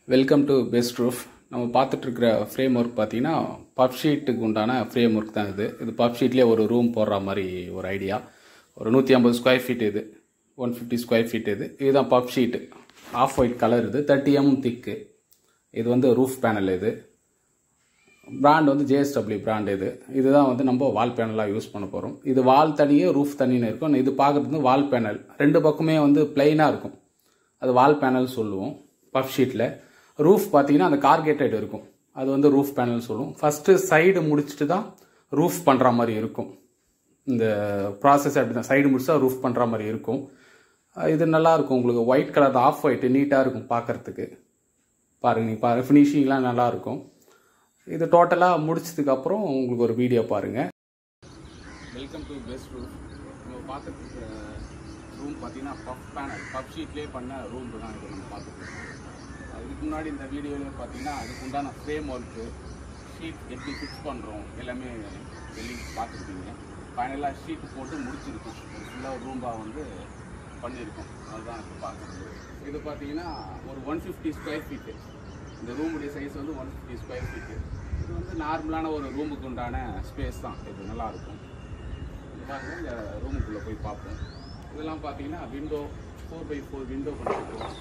Welcome to best roof. நம்ம பார்த்துட்டு இருக்கிற ஃப்ரேம் ஒர்க் பார்த்தீங்கன்னா பப் ஷீட்டுக்கு உண்டான ஃப்ரேம் ஒர்க் தான் இது பப் ஷீட்லேயே ஒரு ரூம் போடுற மாதிரி ஒரு ஐடியா. ஒரு 150 ஸ்கொயர் ஃபீட், இது 150 ஸ்கொயர் ஃபீட். இதுதான் பப் ஷீட்டு, ஆஃப் ஒயிட் கலர். இது 30 mm திக்கு. இது வந்து ரூஃப் பேனல். இது பிராண்ட் வந்து JSW பிராண்ட். இதுதான் வந்து நம்ம வால் பேனலாக யூஸ் பண்ண போகிறோம். இது வால் தனியே ரூஃப் தனின்னு இருக்கும். இது பார்க்குறது வந்து வால் பேனல். ரெண்டு பக்கமே வந்து பிளைனாக இருக்கும், அது வால் பேனல் சொல்லுவோம். பப் ஷீட்டில் ரூஃப் பார்த்தீங்கன்னா அந்த கார்கேட்டட் இருக்கும், அது வந்து ரூஃப் பேனல் சொல்லுவோம். ஃபஸ்ட்டு சைடு முடிச்சுட்டு தான் ரூஃப் பண்ணுற மாதிரி இருக்கும். இந்த ப்ராசஸ் அப்படி தான், சைடு முடிச்சா ரூஃப் பண்ணுற மாதிரி இருக்கும். இது நல்லாயிருக்கும். உங்களுக்கு ஒயிட் கலர், ஆஃப் ஒயிட் நீட்டாக இருக்கும் பார்க்குறதுக்கு. பாருங்கள், நீங்கள் பாருங்கள், ஃபினிஷிங்லாம் நல்லாயிருக்கும். இது டோட்டலாக முடிச்சதுக்கப்புறம் உங்களுக்கு ஒரு வீடியோ பாருங்கள். Welcome to best room. நம்ம பார்த்துட்டு இருக்கிற ரூம் பார்த்தீங்கன்னா பப் பேனல், பப் ஷீட்லேயே பண்ண ரூம் தான் இது நம்ம பார்த்துருக்கோம். அதுக்கு முன்னாடி இந்த வீடியோவில் பார்த்தீங்கன்னா அதுக்கு உண்டான ஃப்ரேம் ஒர்க்கு, ஷீட் எப்படி ஃபிக்ஸ் பண்ணுறோம் எல்லாமே வெளியே பார்த்துருக்கீங்க. ஃபைனலாக ஷீட் போட்டு முடிச்சிருக்கோம். ஃபுல்லாக ஒரு ரூம்பாக வந்து பண்ணியிருக்கோம். அதுதான் இப்போ பார்க்குறது. இது பார்த்தீங்கன்னா ஒரு 150 ஸ்கொயர் ஃபீட்டு. இந்த ரூமுடைய சைஸ் வந்து 150 ஸ்கொயர் ஃபீட்டு. இது வந்து நார்மலான ஒரு ரூமுக்கு உண்டான ஸ்பேஸ் தான். இது நல்லாயிருக்கும். இது பாருங்கள், இந்த ரூமுக்குள்ளே போய் பார்ப்போம். இதெல்லாம் பார்த்தீங்கன்னா விண்டோ 4x4 விண்டோ பண்ணிருக்கோம்.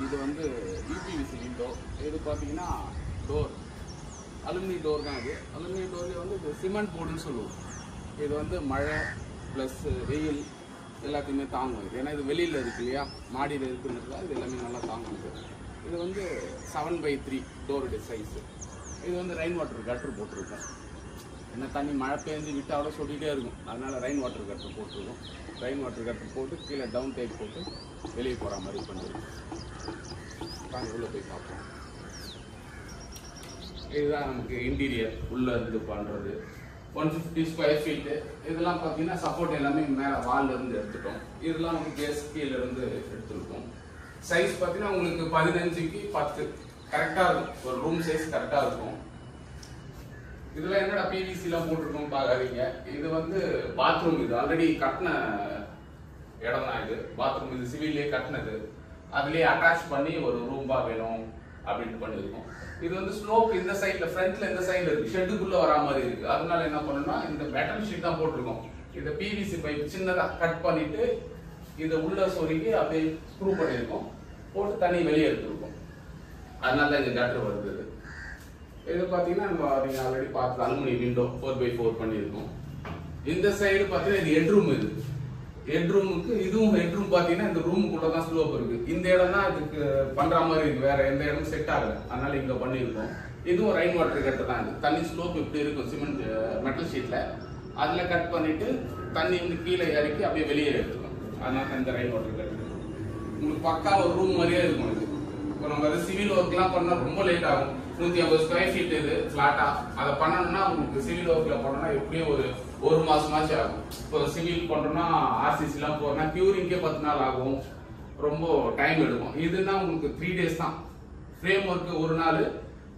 இது வந்து UPVC விண்டோ. இது பார்த்தீங்கன்னா டோர், அலுமினி டோர் தான். இது அலுமினி டோர்லேயே வந்து இது சிமெண்ட் போர்டுன்னு சொல்லுவோம். இது வந்து மழை ப்ளஸ் வெயில் எல்லாத்தையுமே தாங்கும். இது ஏன்னா இது வெளியில் இருக்கு இல்லையா, மாடியில் இருக்குன்றதுல இது எல்லாமே நல்லா தாங்கும். இது வந்து 7x3 டோருடைய சைஸு. இது வந்து ரெயின் வாட்டர் கட்டர் போட்டிருக்கோம். என்ன தண்ணி மழை பெஞ்சு விட்டாலும் சொல்லிகிட்டே இருக்கும், அதனால் ரெயின் வாட்டர் கட்டர் போட்டிருக்கோம். ரெயின் வாட்டர் கட்டர் போட்டு கீழே டவுன் டேக் போட்டு வெளியே போகிற மாதிரி பண்ணிருக்கோம். நாங்கள் உள்ளே போய் பார்ப்போம். இதுதான் நமக்கு இன்டீரியர் உள்ளே இருந்து பண்ணுறது. 150 ஸ்கொயர் ஃபீட்டு. இதெல்லாம் பார்த்தீங்கன்னா சப்போர்ட் எல்லாமே மேலே வாலில் இருந்து எடுத்துட்டோம். இதெல்லாம் வந்து கேஸ் கீழே இருந்து எடுத்துருக்கோம். சைஸ் பார்த்தீங்கன்னா உங்களுக்கு 15க்கு 10 கரெக்டாக இருக்கும். ஒரு ரூம் சைஸ் கரெக்டாக இருக்கும். இதில் என்னடா PVCலாம் போட்டிருக்கோம் பார்க்காதீங்க. இது வந்து பாத்ரூம். இது ஆல்ரெடி கட்டின இடம் தான். இது பாத்ரூம், இது சிவில்லே கட்டினது. அதுலேயே அட்டாச் பண்ணி ஒரு ரூம்பா வேணும் அப்படின்னு பண்ணியிருக்கோம். இது வந்து ஸ்லோப் இந்த சைடில், ஃப்ரண்ட்ல இந்த சைடில் இருக்கு, ஷெட்டுக்குள்ளே வரா மாதிரி இருக்கு. அதனால என்ன பண்ணணும்னா இந்த மெட்டல் ஷீட் தான் போட்டிருக்கோம். இந்த PVC பைப் சின்னதாக கட் பண்ணிட்டு இதை உள்ள சொருகி அப்படியே ஸ்க்ரூ பண்ணியிருக்கோம், போட்டு தண்ணி வெளியே எடுத்துருக்கோம். அதனால தான் இந்த கட்டர் வருது. இது பார்த்தீங்கன்னா நம்ம நீங்கள் ஆல்ரெடி பார்த்து அலுமினி விண்டோ 4x4 பண்ணியிருக்கோம். இந்த சைடு பார்த்தீங்கன்னா இது ஹெட்ரூம். இது ஹெட்ரூமுக்கு இதுவும் ஹெட்ரூம் பார்த்தீங்கன்னா இந்த ரூமுக்குள்ள தான் ஸ்லோப் இருக்கு. இந்த இடம் தான் இதுக்கு பண்ற மாதிரி இருக்கு, வேற எந்த இடமும் செட் ஆகல, அதனால இங்க பண்ணியிருக்கோம். இதுவும் ரெயின் வாட்டர் கட்டு தான். இது தண்ணி ஸ்லோப் இப்படி இருக்கும் சிமெண்ட் மெட்டல் ஷீட்ல, அதுல கட் பண்ணிட்டு தண்ணி வந்து கீழே இறக்கி அப்படியே வெளியே எடுத்துக்கும். அதனால இந்த ரெயின் வாட்டர் கட்டு உங்களுக்கு பக்கா ஒரு ரூம் மாதிரியே இருக்கும். இது இப்போ நம்ம சிவில் ஒர்க்லாம் பண்ணா ரொம்ப லேட் ஆகும். 150 ஸ்கொயர் ஃபீட் இது ஃபிளாட்டா. அதை பண்ணணும்னா உங்களுக்கு சிவில் ஒர்க்ல பண்ணணும்னா எப்படியும் ஒரு மாசமாச்சு ஆகும். இப்போ சிவில் பண்றோம்னா RCCலாம் போறோம்னா கியூரிங்கே 10 நாள் ஆகும், ரொம்ப டைம் எடுக்கும். இதுனா உங்களுக்கு 3 days தான். ஃப்ரேம் ஒர்க் ஒரு நாள்,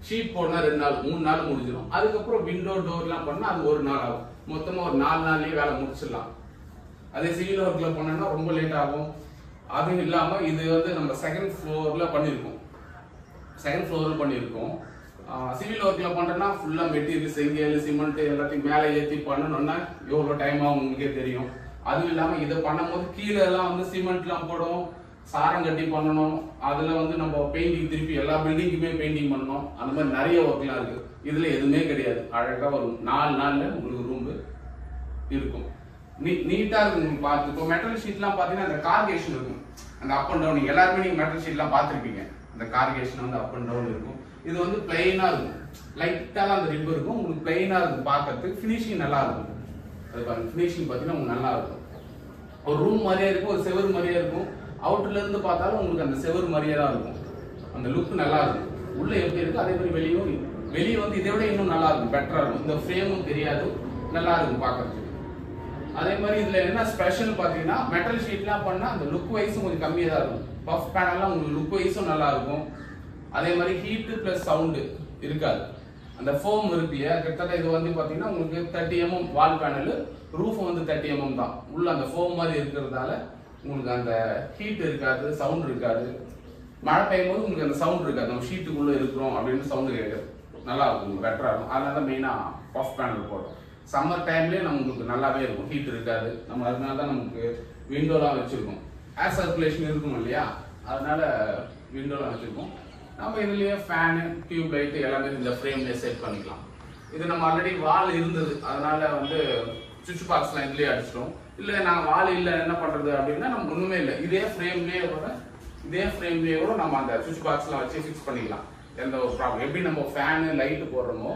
ஷீட் போடனா 2 நாள், 3 நாள் முடிஞ்சிடும். அதுக்கப்புறம் விண்டோ டோர்லாம் பண்ணா அது ஒரு நாள் ஆகும். மொத்தமா ஒரு 4 நாள்லயே வேலை முடிச்சிடலாம். அதே சிவில் ஒர்க்ல பண்ணோம்னா ரொம்ப லேட் ஆகும். அதுவும் இல்லாம இது வந்து நம்ம செகண்ட் ஃப்ளோர்ல பண்ணியிருக்கோம். சிவில் ஒர்க்ல பண்றோம்னா ஃபுல்லா மெட்டீரியல், செங்கல், சிமெண்ட் எல்லாத்தையும் மேலே ஏற்றி பண்ணணும்னா எவ்வளோ டைம் ஆகும் உங்களுக்கே தெரியும். அதுவும் இல்லாம இதை பண்ணும்போது கீழே எல்லாம் வந்து சிமெண்ட்லாம் போடும், சாரம் கட்டி பண்ணணும். அதுல வந்து நம்ம பெயிண்டிங், திருப்பி எல்லா பில்டிங்குமே பெயிண்டிங் பண்ணணும். அந்த மாதிரி நிறைய ஒர்க்லாம் இருக்கு. இதுல எதுவுமே கிடையாது. அழகா வரும். 4 நாள்ல உங்களுக்கு ரூம் இருக்கும். நீட்டா இருக்கும் உங்களுக்கு பார்த்து. இப்போ மெட்டல் ஷீட்லாம் பார்த்தீங்கன்னா அந்த கார்கேஷன் இருக்கும், அந்த அப் அண்ட் டவுன். எல்லாருமே நீங்க மெட்டல் ஷீட்லாம் பார்த்துருப்பீங்க, அந்த கார்கேஷன் வந்து அப் அண்ட் டவுன் இருக்கும். இது வந்து பிளைனா இருக்கும், லைட்டா தான் அந்த ரிப் இருக்கும். உங்களுக்கு பிளைனா இருக்கும் பார்க்கறதுக்கு. ஃபினிஷிங் நல்லா இருக்கும். அது பாருங்க, ஃபினிஷிங் பார்த்தீங்கன்னா உங்களுக்கு நல்லா இருக்கும். ஒரு ரூம் மாதிரியே இருக்கும், ஒரு செவரு மாதிரியே இருக்கும். அவுட்டர்ல இருந்து பார்த்தாலும் உங்களுக்கு அந்த செவரு மாதிரியே தான் இருக்கும். அந்த லுக் நல்லா இருக்கும். உள்ள எப்படி இருக்கு அதே மாதிரி வெளியே வந்து இதை விட இன்னும் நல்லா இருக்கும், பெட்டரா இருக்கும். இந்த ஃப்ரேமும் தெரியாது, நல்லா இருக்கும் பார்க்கறதுக்கு. அதே மாதிரி இதுல என்ன ஸ்பெஷல் பாத்தீங்கன்னா மெட்டல் ஷீட்லாம் பண்ணா அந்த லுக் வைஸும் கொஞ்சம் கம்மியா தான் இருக்கும். பஃப் பேனல்லாம் உங்களுக்கு லுக் வைஸும் நல்லா இருக்கும். அதே மாதிரி ஹீட் பிளஸ் சவுண்டு இருக்காது. அந்த ஃபோம் இருக்கு இல்லையா, கிட்டத்தட்ட இது வந்து பாத்தீங்கன்னா உங்களுக்கு 30 mm வால் பேனல், ரூஃப் வந்து 30 mm தான். உள்ள அந்த ஃபோம் மாதிரி இருக்கிறதால உங்களுக்கு அந்த ஹீட் இருக்காது, சவுண்ட் இருக்காது. மழை பெய்யும் போது உங்களுக்கு அந்த சவுண்ட் இருக்காது, நம்ம ஷீட்டுக்குள்ளே இருக்கிறோம் அப்படின்னு சவுண்டு கேட்குது, நல்லா இருக்கும், பெட்டராக இருக்கும். அதனால தான் மெயினாக பஃப் பேனல் போடுறோம். சம்மர் டைம்லேயே நமக்கு நல்லாவே இருக்கும், ஹீட் இருக்காது. நம்ம அதனால தான் நமக்கு விண்டோலாம் வச்சுருக்கோம், ஏர் சர்க்குலேஷன் இருக்கும் இல்லையா, அதனால விண்டோலாம் வச்சுருக்கோம். நம்ம இதுலேயே ஃபேனு, டியூப் லைட்டு எல்லாமே இந்த ஃப்ரேம்லேயே செட் பண்ணிக்கலாம். இது நம்ம ஆல்ரெடி வால் இருந்தது, அதனால வந்து சுவிட்ச் பாக்ஸ்லாம் இதுலேயே அடிச்சிட்டோம். இல்லை நாங்கள் வால் இல்லை என்ன பண்ணுறது அப்படின்னா நம்ம ஒன்றுமே இல்லை, இதே ஃப்ரேம்லேயே கூட நம்ம அந்த சுவிட்ச் பாக்ஸ்லாம் வச்சு ஃபிக்ஸ் பண்ணிக்கலாம், எந்த ஒரு ப்ராப்ளம். எப்படி நம்ம ஃபேனு லைட்டு போடுறோமோ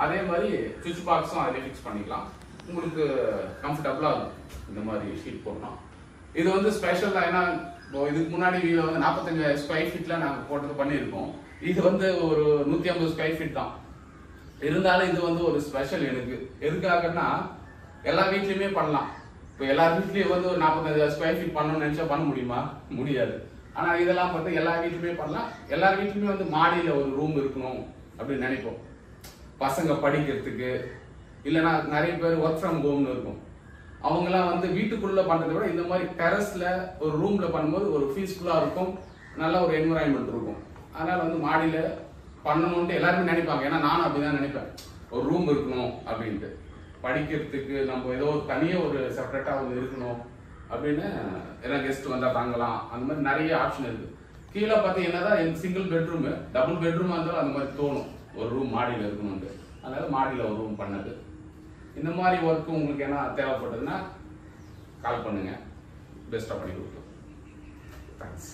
அதே மாதிரி சுவிட்ச் பாக்ஸும் அதிலே ஃபிக்ஸ் பண்ணிக்கலாம். உங்களுக்கு கம்ஃபர்டபுளாக இருக்கும் இந்த மாதிரி ஷீட் போடணும். இது வந்து ஸ்பெஷலாக ஏன்னா இதுக்கு முன்னாடி வீடியோ வந்து 45 ஸ்கொயர் ஃபீட்டில் நாங்கள் போட்டது பண்ணியிருக்கோம். இது வந்து ஒரு 150 ஸ்கொயர் ஃபீட் தான். இருந்தாலும் இது வந்து ஒரு ஸ்பெஷல் எனக்கு. எதுக்காகன்னா எல்லா வீட்லையுமே பண்ணலாம். இப்போ எல்லா வீட்லேயும் வந்து ஒரு 45 ஸ்கொயர் ஃபீட் பண்ணணும்னு நினச்சா பண்ண முடியுமா? முடியாது. ஆனால் இதெல்லாம் பார்த்து எல்லா வீட்லையுமே பண்ணலாம். எல்லா வீட்லையுமே வந்து மாடியில் ஒரு ரூம் இருக்கணும் அப்படின்னு நினைப்போம், பசங்க படிக்கிறதுக்கு. இல்லைன்னா நிறைய பேர் ஒர்க் ஃப்ரம் ஹோம்னு இருக்கும், அவங்கெல்லாம் வந்து வீட்டுக்குள்ளே பண்ணுறதை விட இந்த மாதிரி டெரஸில் ஒரு ரூமில் பண்ணும்போது ஒரு பீஸ்ஃபுல்லாக இருக்கும், நல்ல ஒரு என்விரான்மெண்ட் இருக்கும். அதனால் வந்து மாடியில் பண்ணணும்ட்டு எல்லாருமே நினைப்பாங்க. ஏன்னா நானும் அப்படிதான் நினைப்பேன், ஒரு ரூம் இருக்கணும் அப்படின்ட்டு, படிக்கிறதுக்கு நம்ம ஏதோ தனியாக ஒரு செப்பரேட்டாக வந்து இருக்கணும் அப்படின்னு. ஏன்னா கெஸ்ட் வந்தால் தாங்கலாம், அந்த மாதிரி நிறைய ஆப்ஷன் இருக்குது. கீழே பார்த்தீங்கன்னா தான் சிங்கிள் பெட்ரூமு, டபுள் பெட்ரூமாக இருந்தாலும் அந்த மாதிரி தோணும் ஒரு ரூம் மாடியில் இருக்கணும்ட்டு. அதனால மாடியில் ஒரு ரூம் பண்ணது. இந்த மாதிரி ஒர்க்கு உங்களுக்கு என்ன தேவைப்பட்டதுன்னா கால் பண்ணுங்கள், பெஸ்ட்டாக பண்ணி கொடுப்போம். தேங்க்ஸ்.